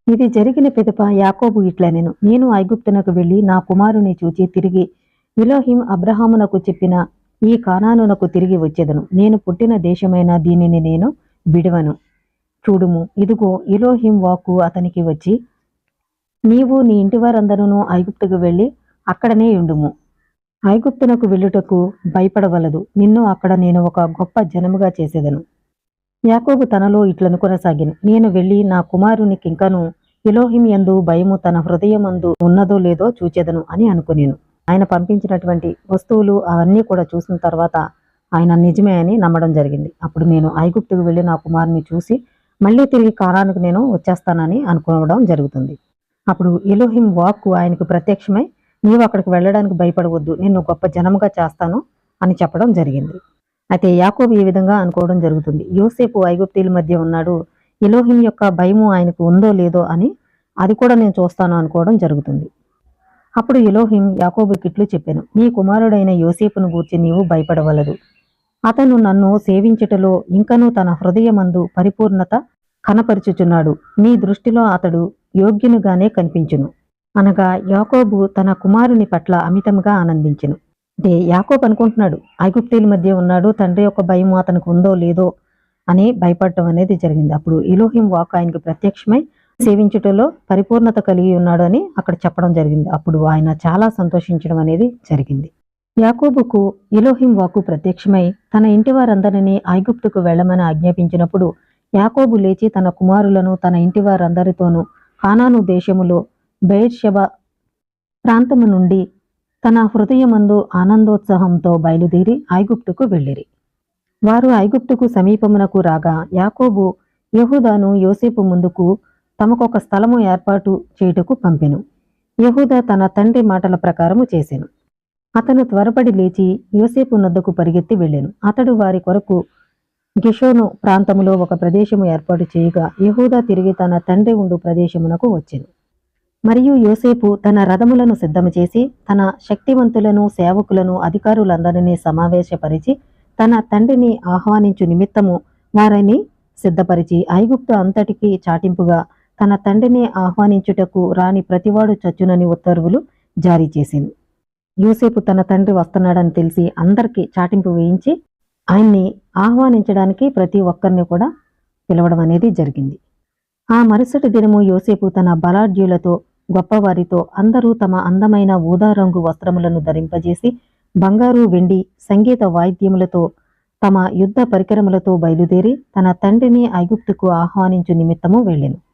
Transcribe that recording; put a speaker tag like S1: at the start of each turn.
S1: ఇది జరిగిన పిదప యాకోబు ఇట్లనెను, నేను ఐగుప్తునకు వెళ్లి నా కుమారుని చూచి తిరిగి ఎలోహిం అబ్రహామునకు చెప్పిన ఈ కానానునకు తిరిగి వచ్చెదను. నేను పుట్టిన దేశమైన దీనిని నేను విడువను. చూడుము, ఇదిగో ఎలోహిం వాక్కు అతనికి వచ్చి, నీవు నీ ఇంటివారందరూ ఐగుప్తుకు వెళ్లి అక్కడనే ఉండుము. ఐగుప్తునకు వెళ్ళుటకు భయపడవలదు. నిన్ను అక్కడ నేను ఒక గొప్ప జనముగా చేసేదను. యాకోబు తనలో ఇట్లను కొనసాగిను, నేను వెళ్లి నా కుమారునికింకను ఎలోహిం యందు భయము తన హృదయమందు ఉన్నదో లేదో చూచెదను అని అనుకునేను. ఆయన పంపించినటువంటి వస్తువులు అవన్నీ కూడా చూసిన తర్వాత ఆయన నిజమే అని నమ్మడం జరిగింది. అప్పుడు నేను ఐగుప్తుకు వెళ్ళి నా కుమారుని చూసి మళ్ళీ తిరిగి కానానుకు నేను వచ్చేస్తానని అనుకోవడం జరుగుతుంది. అప్పుడు ఎలోహిం వాక్కు ఆయనకు ప్రత్యక్షమై, నీవు అక్కడికి వెళ్ళడానికి భయపడవద్దు, నిన్ను గొప్ప జనముగా చేస్తాను అని చెప్పడం జరిగింది. అయితే యాకోబు ఈ విధంగా అనుకోవడం జరుగుతుంది, యోసేపు ఐగుప్తీయుల మధ్య ఉన్నాడు, ఎలోహిం యొక్క భయము ఆయనకు ఉందో లేదో అని అది కూడా నేను చూస్తాను అనుకోవడం జరుగుతుంది. అప్పుడు ఎలోహిం యాకోబుకిట్లు చెప్పాను, నీ కుమారుడైన యోసేపును గూర్చి నీవు భయపడవలదు. అతను నన్ను సేవించుటలో ఇంకనూ తన హృదయమందు పరిపూర్ణత కనపరుచుచున్నాడు. నీ దృష్టిలో అతడు యోగ్యునిగానే కనిపించును. అనగా యాకోబు తన కుమారుని పట్ల అమితంగా ఆనందించెను. అంటే యాకోబు అనుకుంటున్నాడు, ఐగుప్తీయుల మధ్య ఉన్నాడు, తండ్రి యొక్క భయం అతనికి ఉందో లేదో అని భయపడటం అనేది జరిగింది. అప్పుడు ఎలోహిం వాక్ ఆయనకు ప్రత్యక్షమై సేవించుటలో పరిపూర్ణత కలిగి ఉన్నాడు అని అక్కడ చెప్పడం జరిగింది. అప్పుడు ఆయన చాలా సంతోషించడం అనేది జరిగింది. యాకోబుకు ఎలోహిం వాక్కు ప్రత్యక్షమై తన ఇంటి వారందరినీ ఐగుప్తుకు వెళ్ళమని ఆజ్ఞాపించినప్పుడు యాకోబు లేచి తన కుమారులను తన ఇంటి వారందరితోనూ కానాను దేశములో బెయేర్షెబా ప్రాంతము నుండి తన హృదయమందు ఆనందోత్సాహంతో బయలుదేరి ఐగుప్తుకు వెళ్ళిరి. వారు ఐగుప్తుకు సమీపమునకు రాగా యాకోబు యెహూదాను యోసేపు ముందుకు తమకొక స్థలము ఏర్పాటు చేయుటకు పంపెను. యెహూదా తన తండ్రి మాటల ప్రకారము చేసెను. అతను త్వరపడి లేచి యోసేపు నొద్దకు పరిగెత్తి వెళ్ళెను. అతడు వారి కొరకు గిషోను ప్రాంతములో ఒక ప్రదేశము ఏర్పాటు చేయగా యెహూదా తిరిగి తన తండ్రి ఉండు ప్రదేశమునకు వచ్చెను. మరియు యోసేపు తన రథములను సిద్ధము చేసి తన శక్తివంతులను సేవకులను అధికారులందరినీ సమావేశపరిచి తన తండ్రిని ఆహ్వానించు నిమిత్తము వారిని సిద్ధపరిచి ఐగుప్తు అంతటికీ చాటింపుగా తన తండ్రిని ఆహ్వానించుటకు రాని ప్రతివాడు చచ్చునని ఉత్తర్వులు జారీ చేసింది. యోసేపు తన తండ్రి వస్తున్నాడని తెలిసి అందరికీ చాటింపు వేయించి ఆయన్ని ఆహ్వానించడానికి ప్రతి ఒక్కరిని కూడా పిలవడం అనేది జరిగింది. ఆ మరుసటి దినము యోసేపు తన బలాఢ్యులతో గొప్పవారితో అందరూ తమ అందమైన ఊదా రంగు వస్త్రములను ధరింపజేసి బంగారు వెండి సంగీత వాయిద్యములతో తమ యుద్ధ పరికరములతో బయలుదేరి తన తండ్రిని ఐగుప్తుకు ఆహ్వానించు నిమిత్తము వెళ్ళెను.